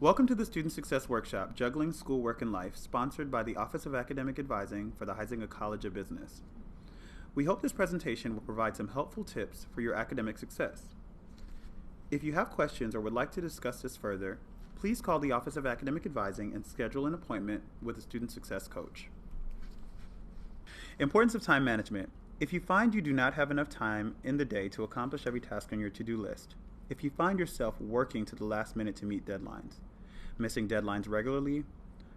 Welcome to the Student Success Workshop, Juggling School, Work, and Life, sponsored by the Office of Academic Advising for the Huizenga College of Business. We hope this presentation will provide some helpful tips for your academic success. If you have questions or would like to discuss this further, please call the Office of Academic Advising and schedule an appointment with a Student Success Coach. Importance of time management. If you find you do not have enough time in the day to accomplish every task on your to-do list, if you find yourself working to the last minute to meet deadlines, missing deadlines regularly,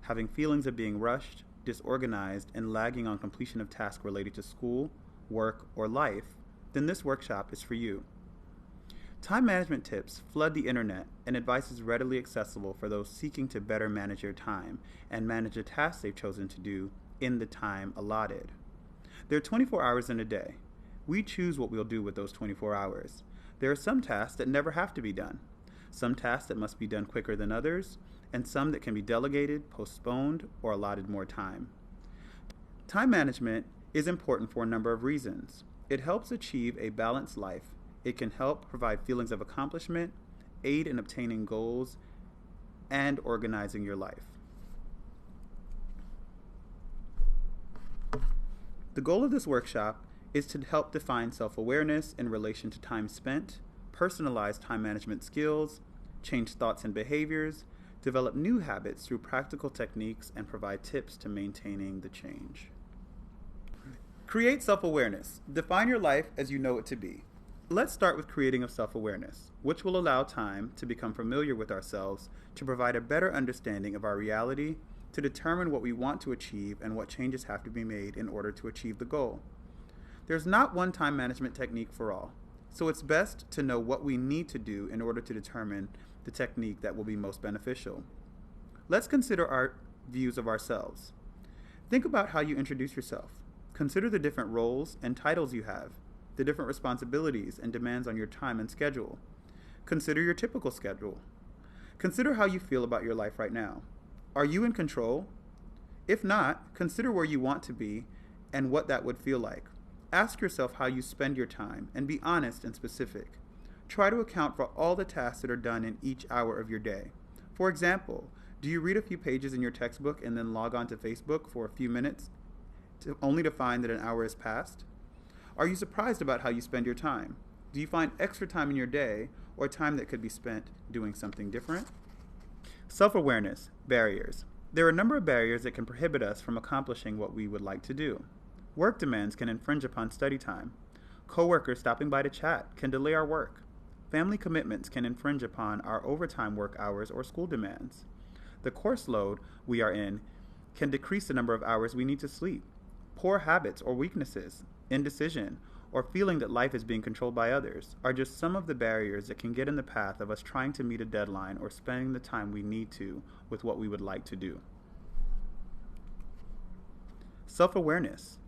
having feelings of being rushed, disorganized, and lagging on completion of tasks related to school, work, or life, then this workshop is for you. Time management tips flood the internet, and advice is readily accessible for those seeking to better manage their time and manage the tasks they've chosen to do in the time allotted. There are 24 hours in a day. We choose what we'll do with those 24 hours. There are some tasks that never have to be done, some tasks that must be done quicker than others, and some that can be delegated, postponed, or allotted more time. Time management is important for a number of reasons. It helps achieve a balanced life. It can help provide feelings of accomplishment, aid in obtaining goals, and organizing your life. The goal of this workshop is to help define self-awareness in relation to time spent, personalize time management skills, change thoughts and behaviors, develop new habits through practical techniques, and provide tips to maintaining the change. Create self-awareness. Define your life as you know it to be. Let's start with creating a self-awareness, which will allow time to become familiar with ourselves, to provide a better understanding of our reality, to determine what we want to achieve and what changes have to be made in order to achieve the goal. There's not one time management technique for all, so it's best to know what we need to do in order to determine the technique that will be most beneficial. Let's consider our views of ourselves. Think about how you introduce yourself. Consider the different roles and titles you have, the different responsibilities and demands on your time and schedule. Consider your typical schedule. Consider how you feel about your life right now. Are you in control? If not, consider where you want to be and what that would feel like. Ask yourself how you spend your time and be honest and specific. Try to account for all the tasks that are done in each hour of your day. For example, do you read a few pages in your textbook and then log on to Facebook for a few minutes only to find that an hour has passed? Are you surprised about how you spend your time? Do you find extra time in your day or time that could be spent doing something different? Self-awareness, barriers. There are a number of barriers that can prohibit us from accomplishing what we would like to do. Work demands can infringe upon study time. Coworkers stopping by to chat can delay our work. Family commitments can infringe upon our overtime work hours or school demands. The course load we are in can decrease the number of hours we need to sleep. Poor habits or weaknesses, indecision, or feeling that life is being controlled by others are just some of the barriers that can get in the path of us trying to meet a deadline or spending the time we need to with what we would like to do. Self-awareness.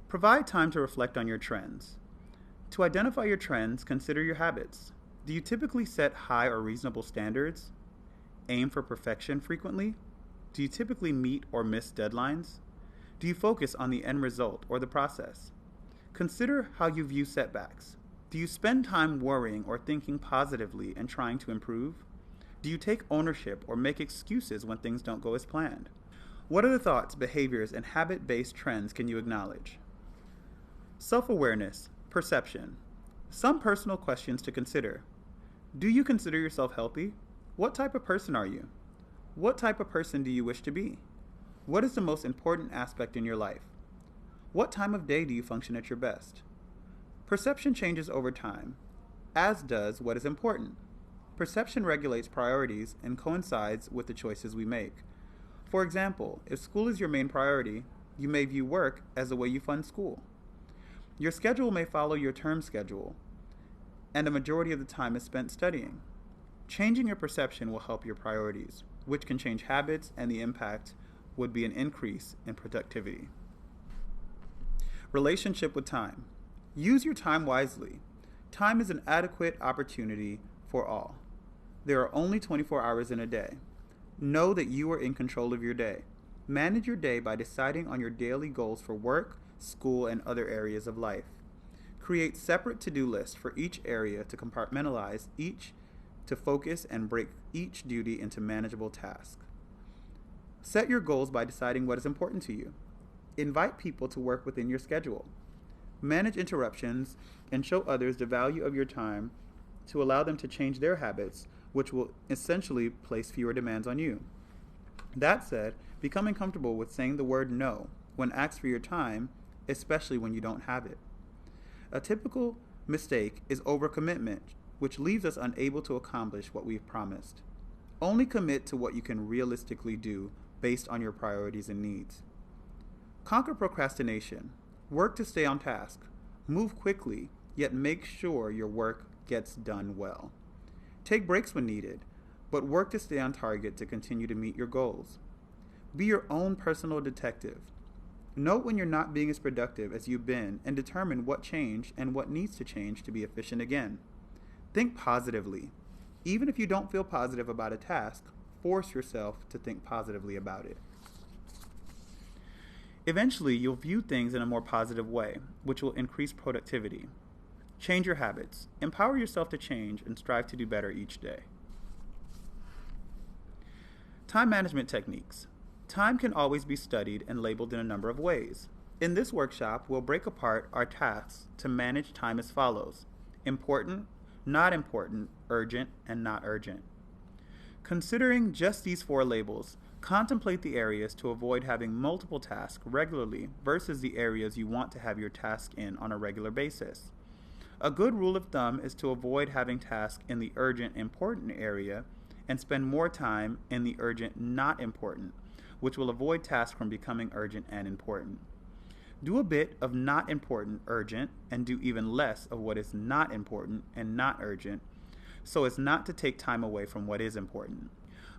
Provide time to reflect on your trends. To identify your trends, consider your habits. Do you typically set high or reasonable standards? Aim for perfection frequently? Do you typically meet or miss deadlines? Do you focus on the end result or the process? Consider how you view setbacks. Do you spend time worrying or thinking positively and trying to improve? Do you take ownership or make excuses when things don't go as planned? What other thoughts, behaviors, and habit-based trends can you acknowledge? Self-awareness, perception. Some personal questions to consider. Do you consider yourself healthy? What type of person are you? What type of person do you wish to be? What is the most important aspect in your life? What time of day do you function at your best? Perception changes over time, as does what is important. Perception regulates priorities and coincides with the choices we make. For example, if school is your main priority, you may view work as the way you fund school. Your schedule may follow your term schedule, and a majority of the time is spent studying. Changing your perception will help your priorities, which can change habits, and the impact would be an increase in productivity. Relationship with time. Use your time wisely. Time is an adequate opportunity for all. There are only 24 hours in a day. Know that you are in control of your day. Manage your day by deciding on your daily goals for work, school, and other areas of life. Create separate to-do lists for each area to compartmentalize each to focus and break each duty into manageable tasks. Set your goals by deciding what is important to you. Invite people to work within your schedule. Manage interruptions and show others the value of your time to allow them to change their habits, which will essentially place fewer demands on you. That said, becoming comfortable with saying the word no when asked for your time, especially when you don't have it. A typical mistake is overcommitment, which leaves us unable to accomplish what we've promised. Only commit to what you can realistically do based on your priorities and needs. Conquer procrastination. Work to stay on task. Move quickly, yet make sure your work gets done well. Take breaks when needed, but work to stay on target to continue to meet your goals. Be your own personal detective. Note when you're not being as productive as you've been and determine what changed and what needs to change to be efficient again. Think positively. Even if you don't feel positive about a task, force yourself to think positively about it. Eventually, you'll view things in a more positive way, which will increase productivity. Change your habits. Empower yourself to change and strive to do better each day. Time management techniques. Time can always be studied and labeled in a number of ways. In this workshop, we'll break apart our tasks to manage time as follows: important, not important, urgent, and not urgent. Considering just these 4 labels, contemplate the areas to avoid having multiple tasks regularly versus the areas you want to have your task in on a regular basis. A good rule of thumb is to avoid having tasks in the urgent, important area and spend more time in the urgent, not important, which will avoid tasks from becoming urgent and important. Do a bit of not important, urgent, and do even less of what is not important and not urgent, so as not to take time away from what is important.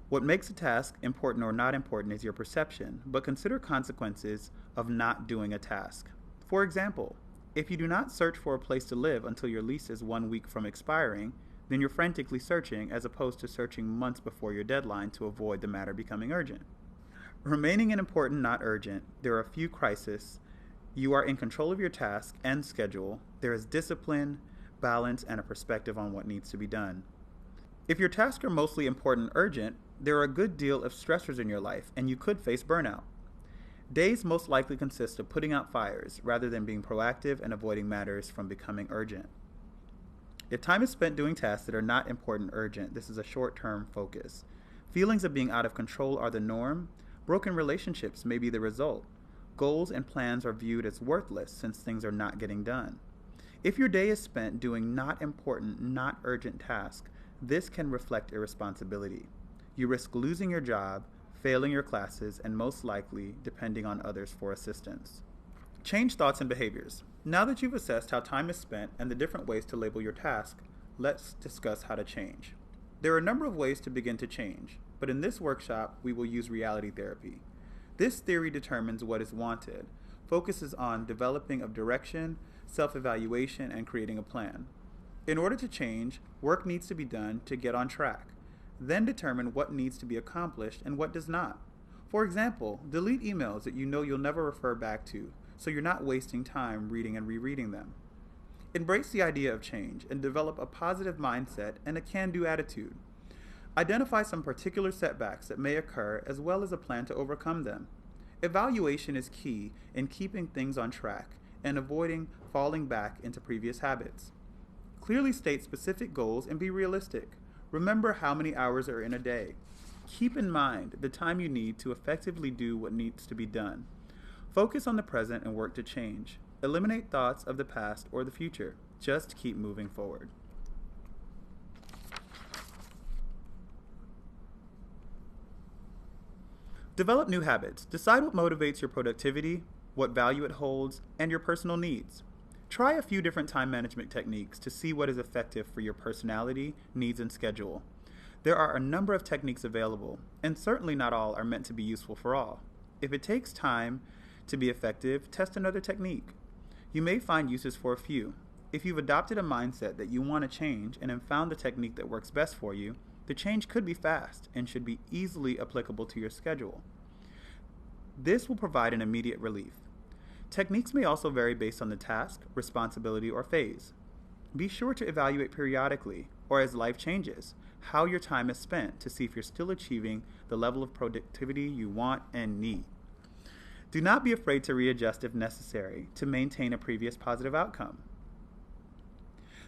What makes a task important or not important is your perception, but consider consequences of not doing a task. For example, if you do not search for a place to live until your lease is 1 week from expiring, then you're frantically searching as opposed to searching months before your deadline to avoid the matter becoming urgent. Remaining in important, not urgent, there are a few crises. You are in control of your task and schedule. There is discipline, balance, and a perspective on what needs to be done. If your tasks are mostly important, urgent, there are a good deal of stressors in your life, and you could face burnout. Days most likely consist of putting out fires rather than being proactive and avoiding matters from becoming urgent. If time is spent doing tasks that are not important, urgent, this is a short-term focus. Feelings of being out of control are the norm. Broken relationships may be the result. Goals and plans are viewed as worthless since things are not getting done. If your day is spent doing not important, not urgent tasks, this can reflect irresponsibility. You risk losing your job, failing your classes, and most likely depending on others for assistance. Change thoughts and behaviors. Now that you've assessed how time is spent and the different ways to label your task, let's discuss how to change. There are a number of ways to begin to change, but in this workshop, we will use reality therapy. This theory determines what is wanted, focuses on developing of direction, self-evaluation, and creating a plan. In order to change, work needs to be done to get on track. Then determine what needs to be accomplished and what does not. For example, delete emails that you know you'll never refer back to, so you're not wasting time reading and rereading them. Embrace the idea of change and develop a positive mindset and a can-do attitude. Identify some particular setbacks that may occur as well as a plan to overcome them. Evaluation is key in keeping things on track and avoiding falling back into previous habits. Clearly state specific goals and be realistic. Remember how many hours are in a day. Keep in mind the time you need to effectively do what needs to be done. Focus on the present and work to change. Eliminate thoughts of the past or the future. Just keep moving forward. Develop new habits. Decide what motivates your productivity, what value it holds, and your personal needs. Try a few different time management techniques to see what is effective for your personality, needs, and schedule. There are a number of techniques available, and certainly not all are meant to be useful for all. If it takes time to be effective, test another technique. You may find uses for a few. If you've adopted a mindset that you want to change and have found the technique that works best for you, the change could be fast and should be easily applicable to your schedule. This will provide an immediate relief. Techniques may also vary based on the task, responsibility, or phase. Be sure to evaluate periodically or as life changes. how your time is spent to see if you're still achieving the level of productivity you want and need. Do not be afraid to readjust if necessary to maintain a previous positive outcome.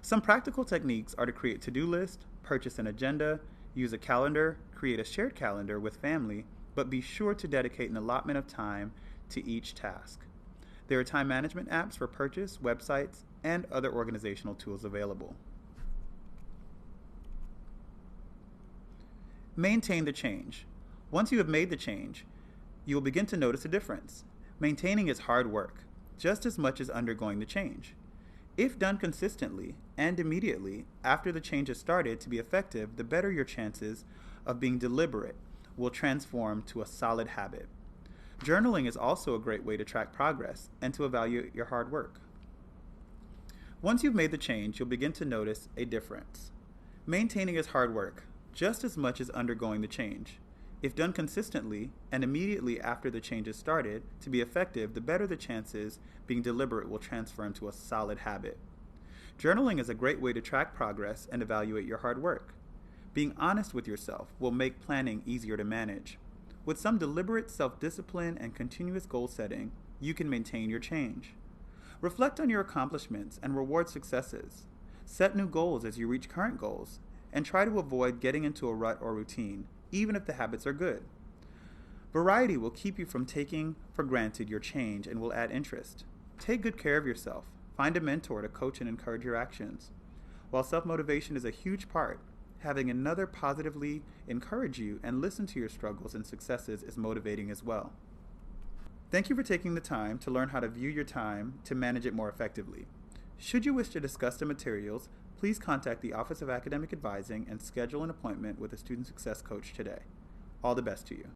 Some practical techniques are to create to-do lists, purchase an agenda, use a calendar, create a shared calendar with family, but be sure to dedicate an allotment of time to each task. There are time management apps for purchase, websites, and other organizational tools available. Maintain the change. Once you have made the change, you will begin to notice a difference. Maintaining is hard work, just as much as undergoing the change. If done consistently and immediately after the change has started to be effective, the better your chances of being deliberate will transform to a solid habit. Journaling is also a great way to track progress and to evaluate your hard work. Once you've made the change, you'll begin to notice a difference. Maintaining is hard work, just as much as undergoing the change. If done consistently and immediately after the change has started to be effective, the better the chances being deliberate will transfer into a solid habit. Journaling is a great way to track progress and evaluate your hard work. Being honest with yourself will make planning easier to manage. With some deliberate self-discipline and continuous goal setting, you can maintain your change. Reflect on your accomplishments and reward successes. Set new goals as you reach current goals, and try to avoid getting into a rut or routine, even if the habits are good. Variety will keep you from taking for granted your change and will add interest. Take good care of yourself. Find a mentor to coach and encourage your actions. While self-motivation is a huge part, having another positively encourage you and listen to your struggles and successes is motivating as well. Thank you for taking the time to learn how to view your time to manage it more effectively. Should you wish to discuss the materials, please contact the Office of Academic Advising and schedule an appointment with a student success coach today. All the best to you.